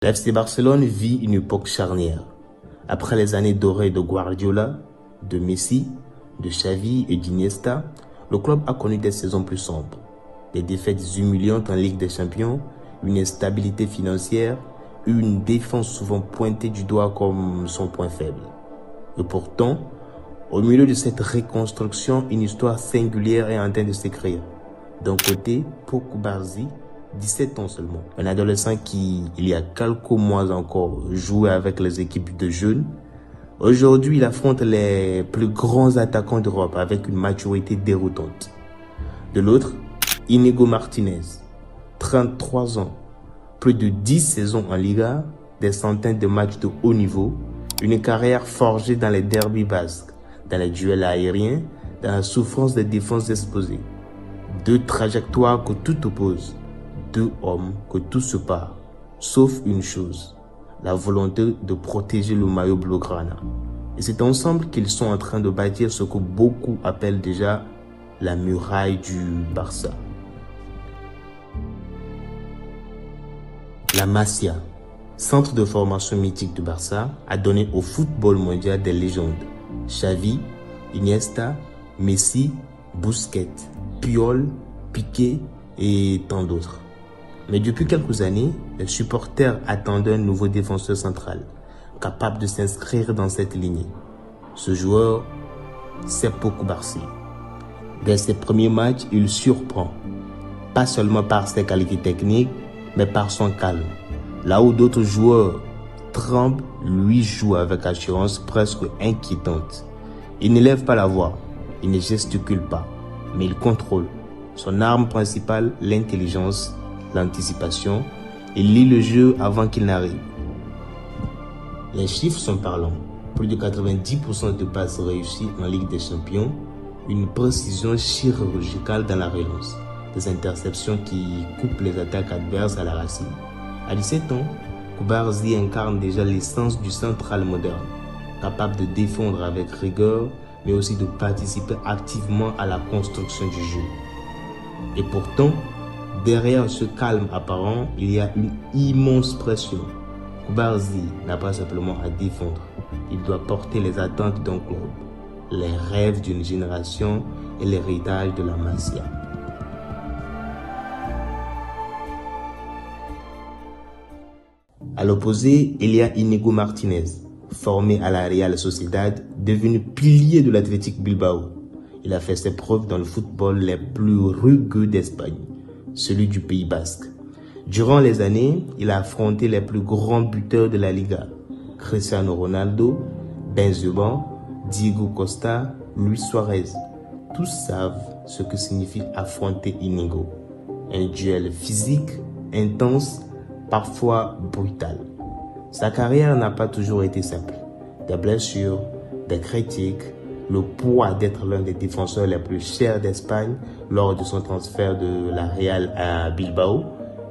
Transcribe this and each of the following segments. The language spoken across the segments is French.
L'FC Barcelone vit une époque charnière. Après les années dorées de Guardiola, de Messi, de Xavi et d'Iniesta, le club a connu des saisons plus sombres. Des défaites humiliantes en Ligue des Champions, une instabilité financière, une défense souvent pointée du doigt comme son point faible. Et pourtant, au milieu de cette reconstruction, une histoire singulière est en train de s'écrire. D'un côté, Pau Cubarsí, 17 ans seulement. Un adolescent qui, il y a quelques mois encore, jouait avec les équipes de jeunes. Aujourd'hui, il affronte les plus grands attaquants d'Europe avec une maturité déroutante. De l'autre, Íñigo Martínez, 33 ans, plus de 10 saisons en Liga, des centaines de matchs de haut niveau, une carrière forgée dans les derbys basques, dans les duels aériens, dans la souffrance des défenses exposées. Deux trajectoires que tout oppose. Deux hommes que tout sépare, sauf une chose, la volonté de protéger le maillot blaugrana. Et c'est ensemble qu'ils sont en train de bâtir ce que beaucoup appellent déjà la muraille du Barça. La Masia, centre de formation mythique du Barça, a donné au football mondial des légendes. Xavi, Iniesta, Messi, Busquets, Puyol, Piqué et tant d'autres. Mais depuis quelques années, les supporters attendaient un nouveau défenseur central, capable de s'inscrire dans cette lignée. Ce joueur, c'est Pau Cubarsí. Dès ses premiers matchs, il surprend, pas seulement par ses qualités techniques, mais par son calme. Là où d'autres joueurs tremblent, lui joue avec assurance presque inquiétante. Il ne lève pas la voix, il ne gesticule pas, mais il contrôle. Son arme principale, l'intelligence, l'anticipation, il lit le jeu avant qu'il n'arrive. Les chiffres sont parlants. Plus de 90% de passes réussies en Ligue des Champions, une précision chirurgicale dans la relance, des interceptions qui coupent les attaques adverses à la racine. À 17 ans, Cubarsí incarne déjà l'essence du central moderne, capable de défendre avec rigueur, mais aussi de participer activement à la construction du jeu. Et pourtant, derrière ce calme apparent, il y a une immense pression. Cubarsí n'a pas simplement à défendre, il doit porter les attentes d'un club, les rêves d'une génération et l'héritage de la Masia. À l'opposé, il y a Íñigo Martínez, formé à la Real Sociedad, devenu pilier de l'Athletic Bilbao. Il a fait ses preuves dans le football les plus rugueux d'Espagne, celui du Pays Basque. Durant les années, il a affronté les plus grands buteurs de la Liga, Cristiano Ronaldo, Benzema, Diego Costa, Luis Suarez. Tous savent ce que signifie affronter Íñigo. Un duel physique, intense, parfois brutal. Sa carrière n'a pas toujours été simple. Des blessures, des critiques, le poids d'être l'un des défenseurs les plus chers d'Espagne lors de son transfert de la Real à Bilbao.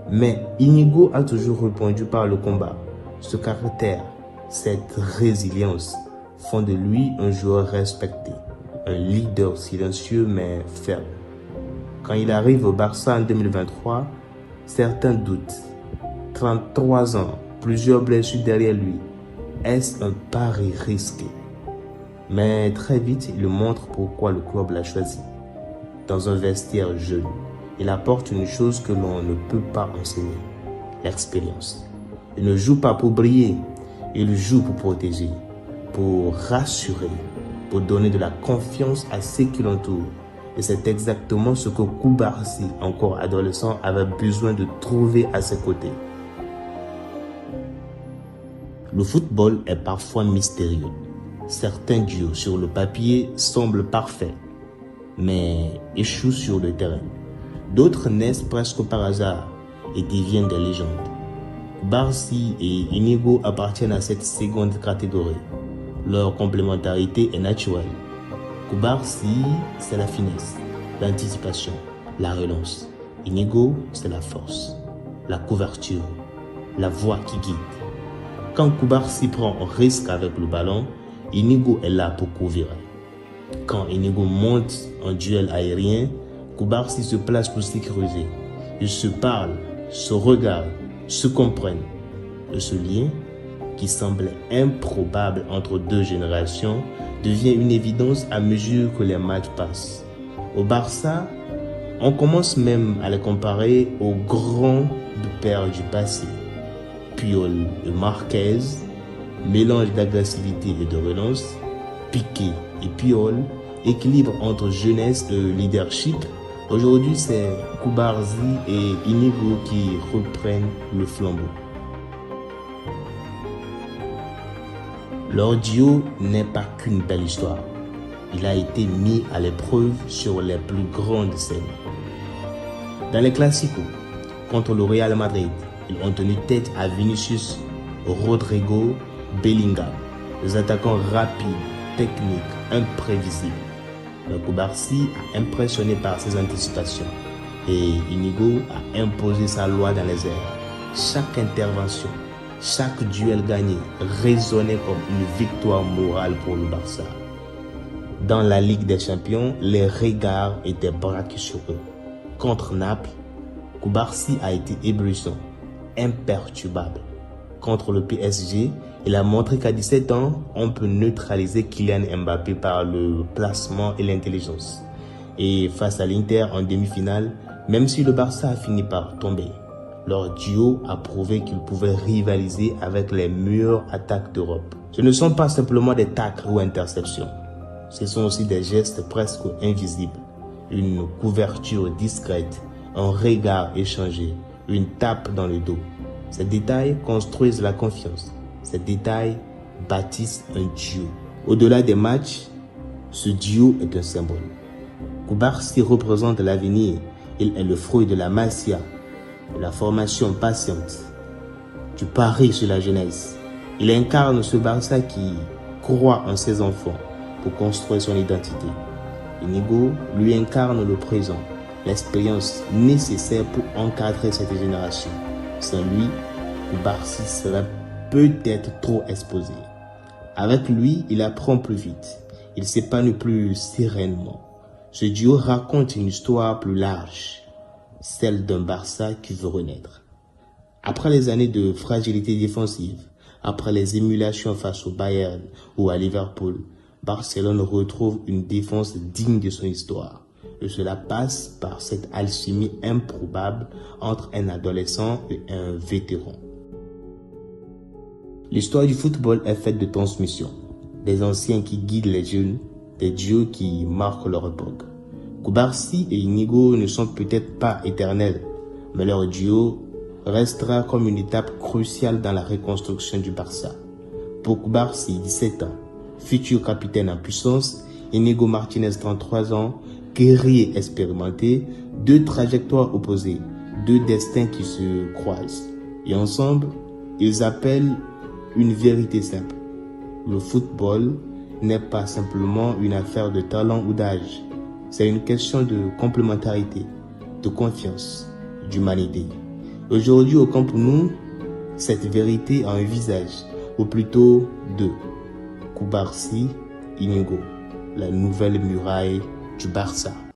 Mais Íñigo a toujours répondu par le combat. Ce caractère, cette résilience font de lui un joueur respecté, un leader silencieux mais ferme. Quand il arrive au Barça en 2023, certains doutent. 33 ans, plusieurs blessures derrière lui. Est-ce un pari risqué? Mais très vite, il montre pourquoi le club l'a choisi. Dans un vestiaire jeune, il apporte une chose que l'on ne peut pas enseigner, l'expérience. Il ne joue pas pour briller, il joue pour protéger, pour rassurer, pour donner de la confiance à ceux qui l'entourent. Et c'est exactement ce que Cubarsí, encore adolescent, avait besoin de trouver à ses côtés. Le football est parfois mystérieux. Certains duos sur le papier semblent parfaits, mais échouent sur le terrain. D'autres naissent presque par hasard et deviennent des légendes. Cubarsí et Íñigo appartiennent à cette seconde catégorie. Leur complémentarité est naturelle. Cubarsí, c'est la finesse, l'anticipation, la relance. Íñigo, c'est la force, la couverture, la voix qui guide. Quand Cubarsí prend un risque avec le ballon, Íñigo est là pour couvrir. Quand Íñigo monte en duel aérien, Cubarsí se place pour sécuriser. Ils se parlent, se regardent, se comprennent. Et ce lien, qui semblait improbable entre deux générations, devient une évidence à mesure que les matchs passent. Au Barça, on commence même à les comparer aux grands pères du passé. Puyol et Marquez, mélange d'agressivité et de relance, Piqué et Puyol, équilibre entre jeunesse et leadership. Aujourd'hui, c'est Cubarsí et Inigo qui reprennent le flambeau. Leur duo n'est pas qu'une belle histoire. Il a été mis à l'épreuve sur les plus grandes scènes. Dans les Clásicos, contre le Real Madrid, ils ont tenu tête à Vinicius, Rodrigo, Bellingham, des attaquants rapides, techniques, imprévisibles. Le Cubarsí a impressionné par ses anticipations et Inigo a imposé sa loi dans les airs. Chaque intervention, chaque duel gagné résonnait comme une victoire morale pour le Barça. Dans la Ligue des Champions, les regards étaient braqués sur eux. Contre Naples, Cubarsí a été éblouissant, imperturbable. Contre le PSG, il a montré qu'à 17 ans, on peut neutraliser Kylian Mbappé par le placement et l'intelligence. Et face à l'Inter en demi-finale, même si le Barça a fini par tomber, leur duo a prouvé qu'ils pouvaient rivaliser avec les meilleures attaques d'Europe. Ce ne sont pas simplement des tacles ou interceptions. Ce sont aussi des gestes presque invisibles. Une couverture discrète, un regard échangé, une tape dans le dos. Ces détails construisent la confiance. Ces détails bâtissent un duo. Au-delà des matchs, ce duo est un symbole. Cubarsí représente l'avenir. Il est le fruit de la Masia, de la formation patiente, du pari sur la jeunesse. Il incarne ce Barça qui croit en ses enfants pour construire son identité. Inigo lui incarne le présent, l'expérience nécessaire pour encadrer cette génération. Sans lui, Cubarsí serait peut-être trop exposé. Avec lui, il apprend plus vite. Il s'épanouit plus sereinement. Ce duo raconte une histoire plus large, celle d'un Barça qui veut renaître. Après les années de fragilité défensive, après les émulations face au Bayern ou à Liverpool, Barcelone retrouve une défense digne de son histoire. Et cela passe par cette alchimie improbable entre un adolescent et un vétéran. L'histoire du football est faite de transmission. Des anciens qui guident les jeunes, des duos qui marquent leur époque. Cubarsí et Inigo ne sont peut-être pas éternels, mais leur duo restera comme une étape cruciale dans la reconstruction du Barça. Pour Cubarsí, 17 ans, futur capitaine en puissance, Inigo Martínez, 33 ans, guerrier expérimenté, deux trajectoires opposées, deux destins qui se croisent. Et ensemble, ils appellent une vérité simple. Le football n'est pas simplement une affaire de talent ou d'âge. C'est une question de complémentarité, de confiance, d'humanité. Aujourd'hui, au Camp Nou, cette vérité a un visage, ou plutôt deux. Cubarsí, Inigo, la nouvelle muraille du Barça.